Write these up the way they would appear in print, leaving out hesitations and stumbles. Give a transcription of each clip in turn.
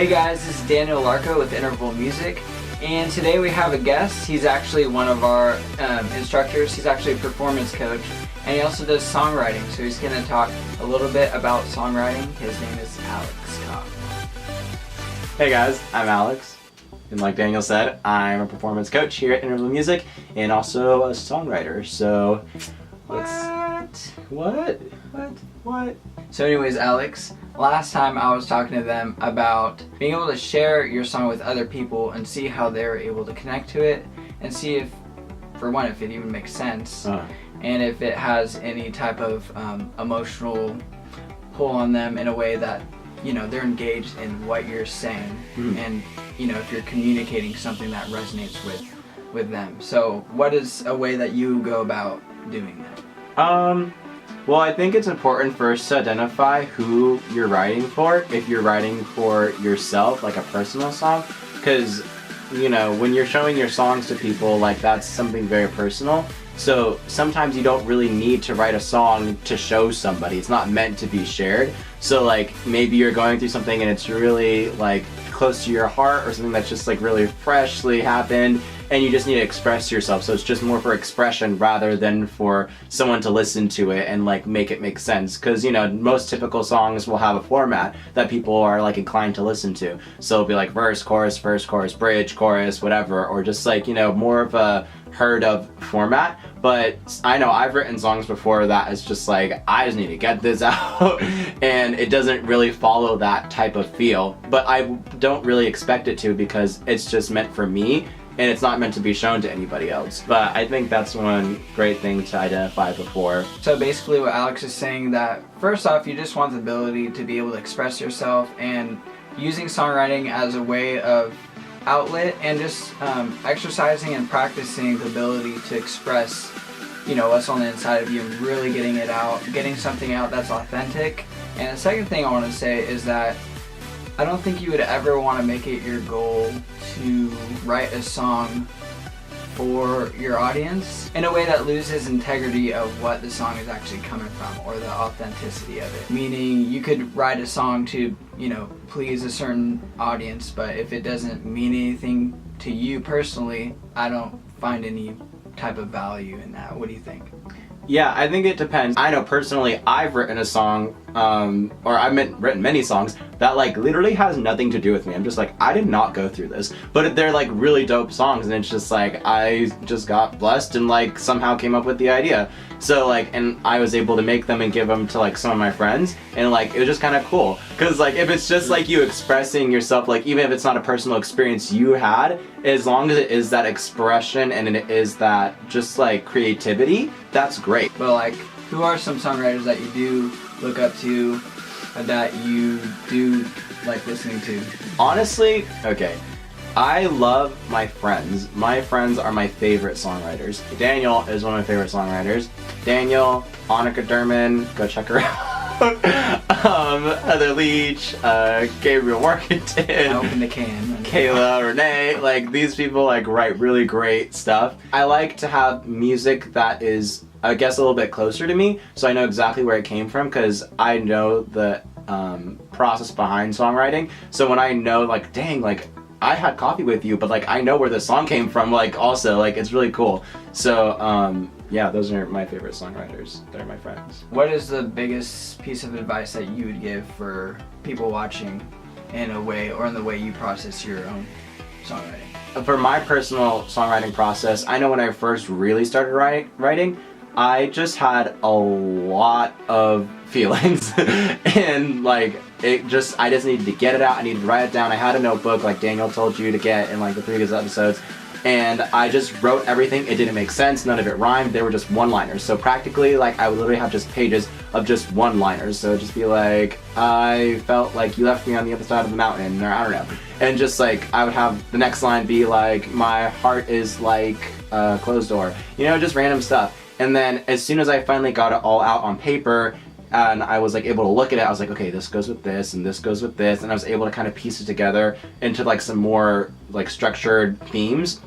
Hey guys, this is Daniel Larco with Interval Music, and today we have a guest. He's actually one of our instructors. He's actually a performance coach, and he also does songwriting, so he's going to talk a little bit about songwriting. His name is Alex Cobb. Hey guys, I'm Alex, and like Daniel said, I'm a performance coach here at Interval Music, and also a songwriter, so What? So anyways, Alex, last time I was talking to them about being able to share your song with other people and see how they're able to connect to it, and see if, for one, if it even makes sense, and if it has any type of emotional pull on them in a way that, you know, they're engaged in what you're saying, and, you know, if you're communicating something that resonates with them. So what is a way that you go about doing that? Well, I think it's important first to identify who you're writing for. If you're writing for yourself, like a personal song, because, you know, when you're showing your songs to people, like, that's something very personal. So sometimes you don't really need to write a song to show somebody. It's not meant to be shared. So like maybe you're going through something and it's really like close to your heart, or something that's just like really freshly happened, and you just need to express yourself. So it's just more for expression rather than for someone to listen to it and like make it make sense. Because, you know, most typical songs will have a format that people are like inclined to listen to. So it'll be like verse, chorus, bridge, chorus, whatever, or just like, you know, more of a heard of format. But I know I've written songs before that is just like, I just need to get this out, and it doesn't really follow that type of feel. But I don't really expect it to, because it's just meant for me, and it's not meant to be shown to anybody else. But I think that's one great thing to identify before. So basically what Alex is saying, that first off, you just want the ability to be able to express yourself, and using songwriting as a way of outlet, and just exercising and practicing the ability to express, you know, what's on the inside of you, and really getting it out, getting something out that's authentic. And the second thing I want to say is that I don't think you would ever want to make it your goal to write a song for your audience in a way that loses integrity of what the song is actually coming from, or the authenticity of it. Meaning, you could write a song to, you know, please a certain audience, but if it doesn't mean anything to you personally, I don't find any type of value in that. What do you think? Yeah, I think it depends. I know personally I've written a song, or I've written many songs that like literally has nothing to do with me. I'm just like, I did not go through this, but they're like really dope songs, and it's just like I just got blessed and like somehow came up with the idea. So like, and I was able to make them and give them to like some of my friends, and like it was just kind of cool, because like if it's just like you expressing yourself, like even if it's not a personal experience you had, as long as it is that expression and it is that just like creativity, that's great. But like, who are some songwriters that you do look up to, that you do like listening to? Honestly, okay, I love my friends. My friends are my favorite songwriters. Daniel is one of my favorite songwriters. Daniel, Annika Derman, go check her out. Heather Leach, Gabriel Workington, Open the can. Kayla, Renee, like these people like write really great stuff. I like to have music that is, I guess, a little bit closer to me, so I know exactly where it came from, because I know the process behind songwriting. So when I know, like, dang, like I had coffee with you, but like I know where the song came from, like also, like it's really cool. So yeah, those are my favorite songwriters. They're my friends. What is the biggest piece of advice that you would give for people watching in a way, or in the way you process your own songwriting? For my personal songwriting process, I know when I first really started writing, I just had a lot of feelings and like I just needed to get it out. I needed to write it down. I had a notebook like Daniel told you to get in like the previous episodes, and I just wrote everything. It didn't make sense, none of it rhymed, they were just one-liners. So practically, like, I would literally have just pages of just one-liners. So it'd just be like, I felt like you left me on the other side of the mountain, or I don't know. And just like, I would have the next line be like, my heart is like a closed door. You know, just random stuff. And then as soon as I finally got it all out on paper, and I was like able to look at it, I was like, okay, this goes with this, and this goes with this, and I was able to kind of piece it together into like some more like structured themes.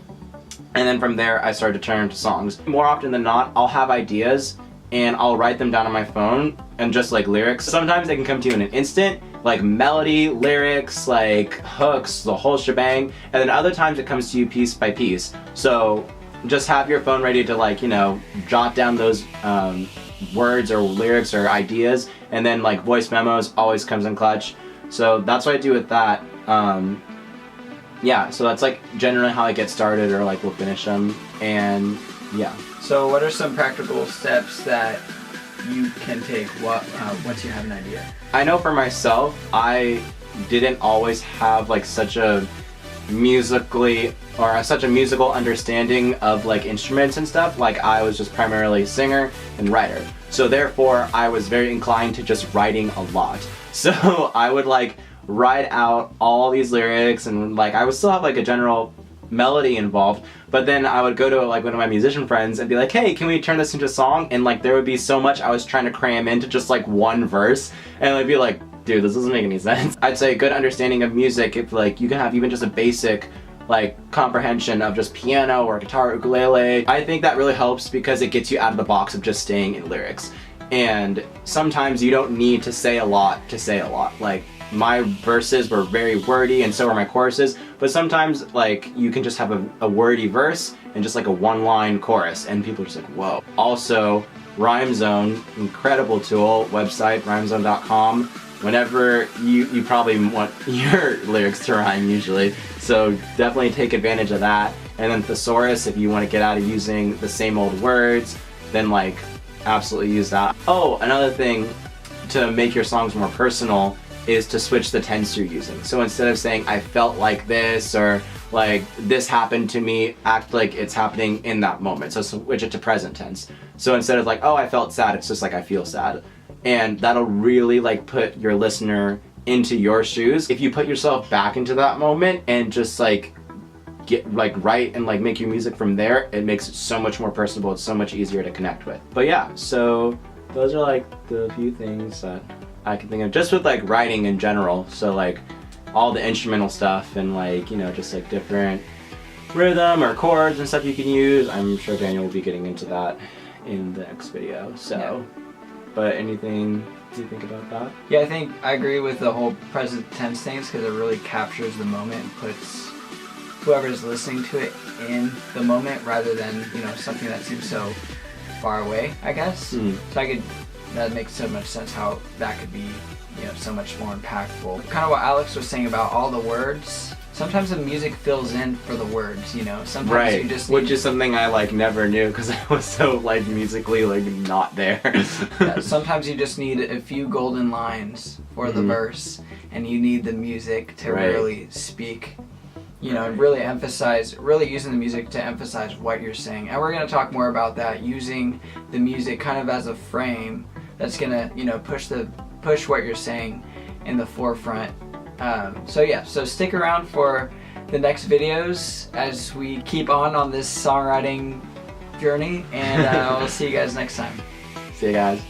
And then from there, I started to turn to songs. More often than not, I'll have ideas and I'll write them down on my phone, and just like lyrics. Sometimes they can come to you in an instant, like melody, lyrics, like hooks, the whole shebang. And then other times it comes to you piece by piece. So just have your phone ready to, like, you know, jot down those words or lyrics or ideas, and then like voice memos always comes in clutch. So that's what I do with that. Yeah, so that's like generally how I get started, or like we'll finish them. And yeah. So what are some practical steps that you can take once you have an idea? I know for myself, I didn't always have like such a musical understanding of like instruments and stuff. Like I was just primarily singer and writer. So therefore I was very inclined to just writing a lot. So I would like write out all these lyrics, and like I would still have like a general melody involved, but then I would go to like one of my musician friends and be like, hey, can we turn this into a song? And like there would be so much I was trying to cram into just like one verse, and I'd be like, dude, this doesn't make any sense. I'd say a good understanding of music, if like you can have even just a basic like comprehension of just piano or guitar or ukulele, I think that really helps because it gets you out of the box of just staying in lyrics. And sometimes you don't need to say a lot to say a lot. Like my verses were very wordy, and so were my choruses, but sometimes like you can just have a wordy verse and just like a one-line chorus, and people are just like, whoa. Also, RhymeZone, incredible tool, website, rhymezone.com. Whenever you probably want your lyrics to rhyme usually, so definitely take advantage of that. And then Thesaurus, if you want to get out of using the same old words, then like absolutely use that. Oh, another thing to make your songs more personal is to switch the tense you're using. So instead of saying I felt like this, or like this happened to me, act like it's happening in that moment. So switch it to present tense. So instead of like, oh, I felt sad, it's just like I feel sad. And that'll really like put your listener into your shoes. If you put yourself back into that moment and just like get like write and like make your music from there, it makes it so much more personable. It's so much easier to connect with. But yeah, so those are like the few things that I can think of just with like writing in general. So like all the instrumental stuff and like, you know, just like different rhythm or chords and stuff you can use. I'm sure Daniel will be getting into that in the next video. So, yeah. But anything you think about that? Yeah, I think I agree with the whole present tense things because it really captures the moment and puts whoever's listening to it in the moment rather than, you know, something that seems so far away, I guess. So that makes so much sense how that could be, you know, so much more impactful. Kind of what Alex was saying about all the words. Sometimes the music fills in for the words, you know. Sometimes you just need, which is something I like never knew because I was so like musically like not there. Yeah, sometimes you just need a few golden lines for the verse, and you need the music to really speak. You know, really using the music to emphasize what you're saying. And we're going to talk more about that, using the music kind of as a frame that's going to, you know, push what you're saying in the forefront. So stick around for the next videos as we keep on this songwriting journey, and we'll see you guys next time. See you guys.